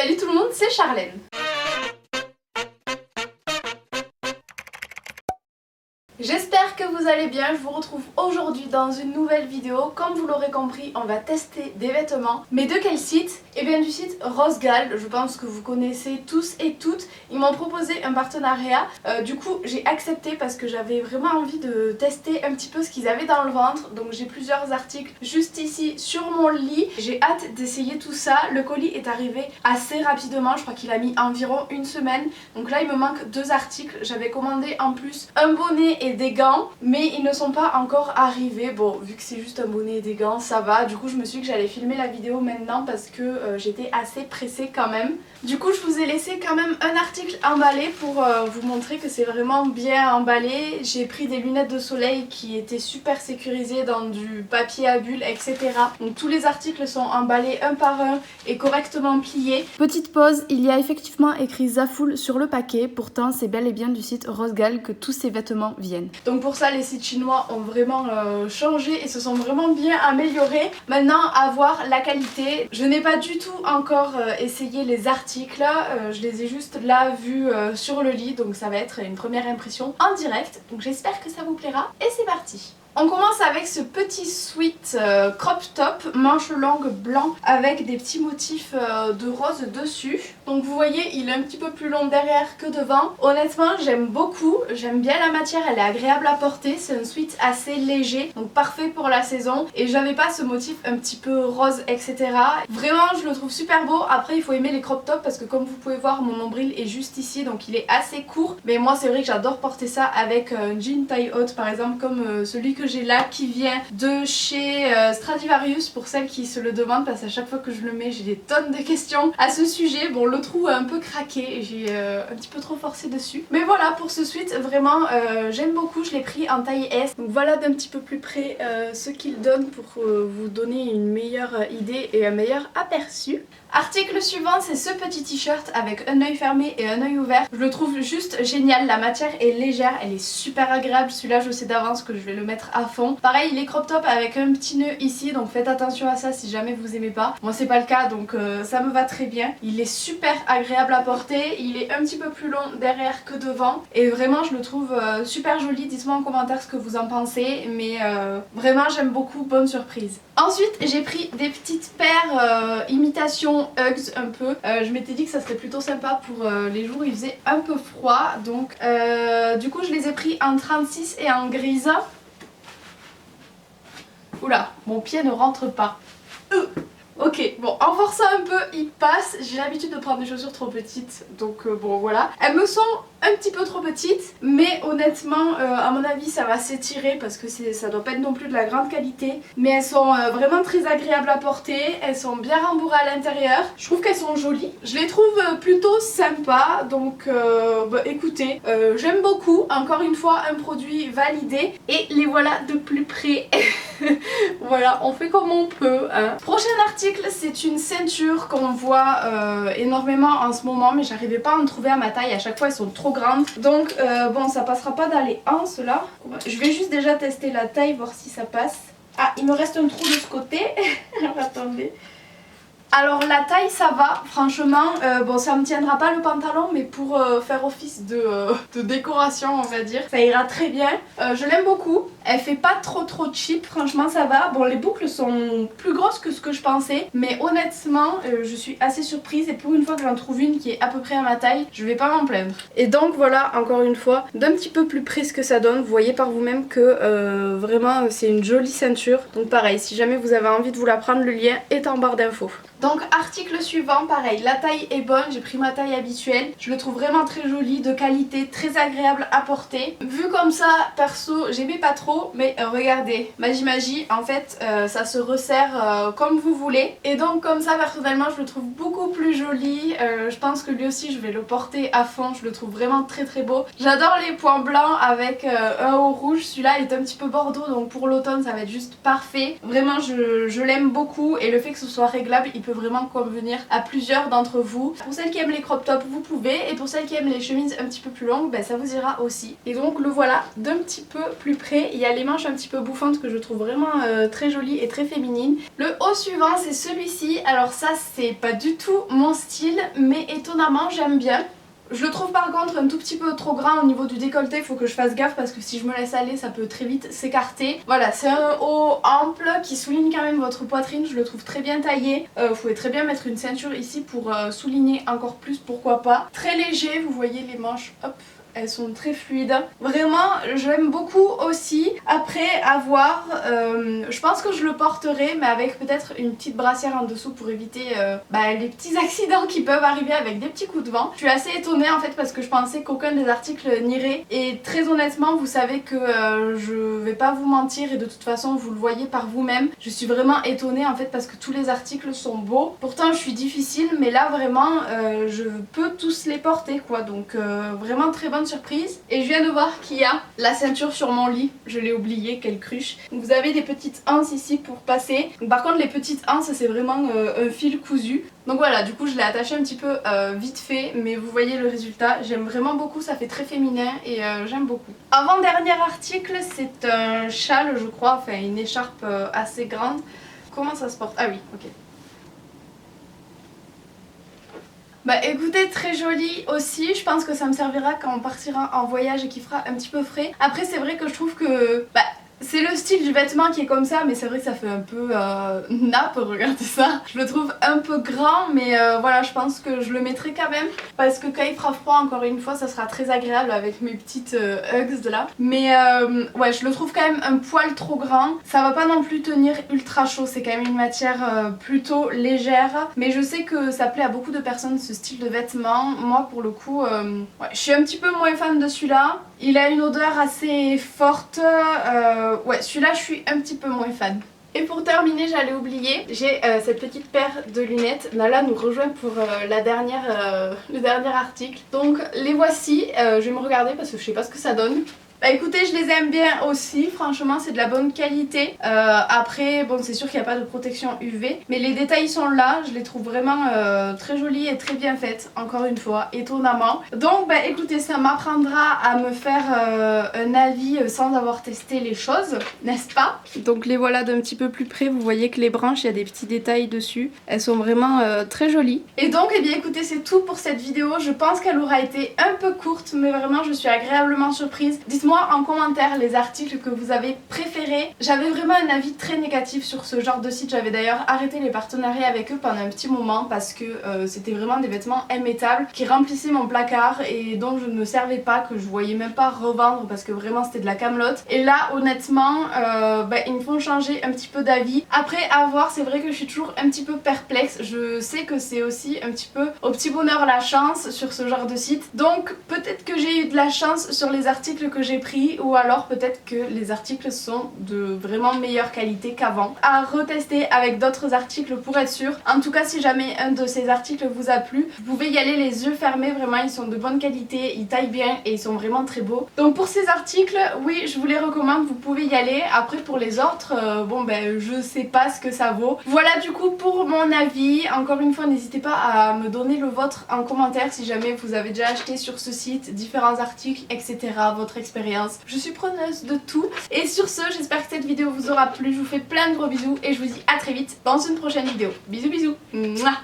Salut tout le monde, c'est Charlène. J'espère que vous allez bien, je vous retrouve aujourd'hui dans une nouvelle vidéo. Comme vous l'aurez compris, on va tester des vêtements. Mais de quel site? Eh bien du site Rosegal, je pense que vous connaissez tous et toutes. Ils m'ont proposé un partenariat, du coup j'ai accepté parce que j'avais vraiment envie de tester un petit peu ce qu'ils avaient dans le ventre. Donc j'ai plusieurs articles juste ici sur mon lit. J'ai hâte d'essayer tout ça. Le colis est arrivé assez rapidement, je crois qu'il a mis environ une semaine. Donc là il me manque 2 articles. J'avais commandé en plus un bonnet et des gants, mais ils ne sont pas encore arrivés. Bon, vu que c'est juste un bonnet et des gants, ça va. Du coup je me suis dit que j'allais filmer la vidéo maintenant parce que j'étais assez pressée quand même. Du coup je vous ai laissé quand même un article emballé pour vous montrer que c'est vraiment bien emballé. J'ai pris des lunettes de soleil qui étaient super sécurisées dans du papier à bulles, etc. Donc tous les articles sont emballés un par un et correctement pliés. Petite pause, il y a effectivement écrit Zaful sur le paquet. Pourtant c'est bel et bien du site Rosegal que tous ces vêtements viennent. Donc pour ça les sites chinois ont vraiment changé et se sont vraiment bien améliorés. Maintenant à voir la qualité. Je n'ai pas du tout encore essayé les articles. Je les ai juste là vus sur le lit, donc ça va être une première impression en direct. Donc j'espère que ça vous plaira et c'est parti. On commence avec ce petit sweat crop top, manche longue blanc avec des petits motifs de rose dessus. Donc vous voyez il est un petit peu plus long derrière que devant. Honnêtement j'aime beaucoup, j'aime bien la matière, elle est agréable à porter. C'est un sweat assez léger, donc parfait pour la saison. Et j'avais pas ce motif un petit peu rose etc. Vraiment je le trouve super beau. Après il faut aimer les crop tops parce que comme vous pouvez voir mon nombril est juste ici, donc il est assez court. Mais moi c'est vrai que j'adore porter ça avec un jean taille haute par exemple, comme celui que j'ai là qui vient de chez Stradivarius pour celles qui se le demandent, parce qu'à chaque fois que je le mets j'ai des tonnes de questions à ce sujet. Bon le trou a un peu craqué et j'ai un petit peu trop forcé dessus, mais voilà pour ce sweat vraiment j'aime beaucoup. Je l'ai pris en taille S, donc voilà d'un petit peu plus près ce qu'il donne pour vous donner une meilleure idée et un meilleur aperçu. Article suivant, c'est ce petit t-shirt avec un œil fermé et un œil ouvert. Je le trouve juste génial, la matière est légère, elle est super agréable. Celui-là je sais d'avance que je vais le mettre à fond. Pareil il est crop top avec un petit nœud ici, donc faites attention à ça si jamais vous aimez pas. Moi c'est pas le cas, donc ça me va très bien. Il est super agréable à porter, il est un petit peu plus long derrière que devant et vraiment je le trouve super joli. Dites-moi en commentaire ce que vous en pensez, mais vraiment j'aime beaucoup, bonne surprise. Ensuite j'ai pris des petites paires imitation Uggs un peu. Je m'étais dit que ça serait plutôt sympa pour les jours où il faisait un peu froid, donc du coup je les ai pris en 36 et en grise. Oula, mon pied ne rentre pas. Ok, bon, en forçant un peu, il passe. J'ai l'habitude de prendre des chaussures trop petites, donc bon voilà. Elles me sont un petit peu trop petites, mais honnêtement, à mon avis, ça va s'étirer parce que ça doit pas être non plus de la grande qualité. Mais elles sont vraiment très agréables à porter, elles sont bien rembourrées à l'intérieur. Je trouve qu'elles sont jolies. Je les trouve plutôt sympas, donc bah, écoutez, j'aime beaucoup. Encore une fois, un produit validé. Et les voilà de plus près. Voilà, on fait comme on peut, hein. Prochain article, c'est une ceinture qu'on voit énormément en ce moment, mais j'arrivais pas à en trouver à ma taille. À chaque fois elles sont trop grandes, donc bon ça passera pas dans les hanches là. Je vais juste déjà tester la taille, voir si ça passe. Ah, il me reste un trou de ce côté. Alors attendez. Alors la taille ça va, franchement, bon ça me tiendra pas le pantalon, mais pour faire office de décoration on va dire, ça ira très bien. Je l'aime beaucoup, elle fait pas trop cheap, franchement ça va. Bon les boucles sont plus grosses que ce que je pensais, mais honnêtement je suis assez surprise et pour une fois que j'en trouve une qui est à peu près à ma taille, je vais pas m'en plaindre. Et donc voilà, encore une fois, d'un petit peu plus près ce que ça donne, vous voyez par vous-même que vraiment c'est une jolie ceinture. Donc pareil, si jamais vous avez envie de vous la prendre, le lien est en barre d'infos. Donc article suivant, pareil, la taille est bonne, j'ai pris ma taille habituelle. Je le trouve vraiment très joli, de qualité, très agréable à porter. Vu comme ça, perso, j'aimais pas trop, mais regardez, magie, en fait, ça se resserre comme vous voulez. Et donc comme ça, personnellement, je le trouve beaucoup plus joli. Je pense que lui aussi, je vais le porter à fond, je le trouve vraiment très beau. J'adore les points blancs avec un haut rouge, celui-là est un petit peu bordeaux, donc pour l'automne, ça va être juste parfait. Vraiment, je l'aime beaucoup et le fait que ce soit réglable, il peut peut vraiment convenir à plusieurs d'entre vous. Pour celles qui aiment les crop tops, vous pouvez, et pour celles qui aiment les chemises un petit peu plus longues, ça vous ira aussi. Et donc le voilà d'un petit peu plus près. Il y a les manches un petit peu bouffantes que je trouve vraiment très jolies et très féminines. Le haut suivant, c'est celui-ci. Alors ça, c'est pas du tout mon style, mais étonnamment j'aime bien. Je le trouve par contre un tout petit peu trop grand au niveau du décolleté, il faut que je fasse gaffe parce que si je me laisse aller ça peut très vite s'écarter. Voilà, c'est un haut ample qui souligne quand même votre poitrine, je le trouve très bien taillé. Vous pouvez très bien mettre une ceinture ici pour souligner encore plus, pourquoi pas. Très léger, vous voyez les manches, hop. Elles sont très fluides. Vraiment, j'aime beaucoup aussi. Après, à voir, je pense que je le porterai, mais avec peut-être une petite brassière en dessous pour éviter les petits accidents qui peuvent arriver avec des petits coups de vent. Je suis assez étonnée en fait parce que je pensais qu'aucun des articles n'irait. Et très honnêtement, vous savez que je vais pas vous mentir et de toute façon, vous le voyez par vous-même. Je suis vraiment étonnée en fait parce que tous les articles sont beaux. Pourtant, je suis difficile, mais là vraiment, je peux tous les porter quoi. Donc vraiment très bonne surprise. Et je viens de voir qu'il y a la ceinture sur mon lit, je l'ai oublié, quelle cruche. Donc vous avez des petites anses ici pour passer. Donc, par contre les petites anses c'est vraiment un fil cousu. Donc voilà, du coup je l'ai attaché un petit peu vite fait, mais vous voyez le résultat, j'aime vraiment beaucoup, ça fait très féminin et j'aime beaucoup. Avant-dernier article, c'est un châle je crois, enfin une écharpe assez grande. Comment ça se porte? Ah oui, ok. Bah écoutez, très joli aussi, je pense que ça me servira quand on partira en voyage et qu'il fera un petit peu frais. Après c'est vrai que je trouve que c'est le style du vêtement qui est comme ça, mais c'est vrai que ça fait un peu nappe, regardez ça. Je le trouve un peu grand, mais voilà, je pense que je le mettrai quand même. Parce que quand il fera froid, encore une fois, ça sera très agréable avec mes petites Uggs là. Mais ouais, je le trouve quand même un poil trop grand. Ça va pas non plus tenir ultra chaud, c'est quand même une matière plutôt légère. Mais je sais que ça plaît à beaucoup de personnes ce style de vêtement. Moi pour le coup, ouais, je suis un petit peu moins fan de celui-là. Il a une odeur assez forte. Ouais, celui-là je suis un petit peu moins fan. Et pour terminer, j'allais oublier, j'ai cette petite paire de lunettes. Nala nous rejoint pour le dernier article. Donc les voici, je vais me regarder parce que je sais pas ce que ça donne. Bah écoutez, je les aime bien aussi, franchement c'est de la bonne qualité. Après, bon c'est sûr qu'il n'y a pas de protection UV, mais les détails sont là, je les trouve vraiment très jolies et très bien faites, encore une fois, étonnamment. Donc bah écoutez, ça m'apprendra à me faire un avis sans avoir testé les choses, n'est-ce pas? Donc les voilà d'un petit peu plus près, vous voyez que les branches, il y a des petits détails dessus, elles sont vraiment très jolies. Et donc, eh bien écoutez, c'est tout pour cette vidéo, je pense qu'elle aura été un peu courte, mais vraiment je suis agréablement surprise. Dites-moi en commentaire les articles que vous avez préférés. J'avais vraiment un avis très négatif sur ce genre de site. J'avais d'ailleurs arrêté les partenariats avec eux pendant un petit moment parce que c'était vraiment des vêtements immettables qui remplissaient mon placard et dont je ne me servais pas, que je voyais même pas revendre parce que vraiment c'était de la camelote. Et là honnêtement ils me font changer un petit peu d'avis. Après à voir, c'est vrai que je suis toujours un petit peu perplexe. Je sais que c'est aussi un petit peu au petit bonheur la chance sur ce genre de site. Donc peut-être que j'ai eu de la chance sur les articles que j'ai pris, ou alors peut-être que les articles sont de vraiment meilleure qualité qu'avant. À retester avec d'autres articles pour être sûr. En tout cas, si jamais un de ces articles vous a plu, vous pouvez y aller les yeux fermés, vraiment ils sont de bonne qualité, ils taillent bien et ils sont vraiment très beaux. Donc pour ces articles, oui je vous les recommande, vous pouvez y aller. Après pour les autres, je sais pas ce que ça vaut. Voilà du coup pour mon avis. Encore une fois, n'hésitez pas à me donner le vôtre en commentaire si jamais vous avez déjà acheté sur ce site, différents articles, etc. Votre expérience. Je suis preneuse de tout. Et sur ce, j'espère que cette vidéo vous aura plu. Je vous fais plein de gros bisous et je vous dis à très vite dans une prochaine vidéo. Bisous bisous. Mouah.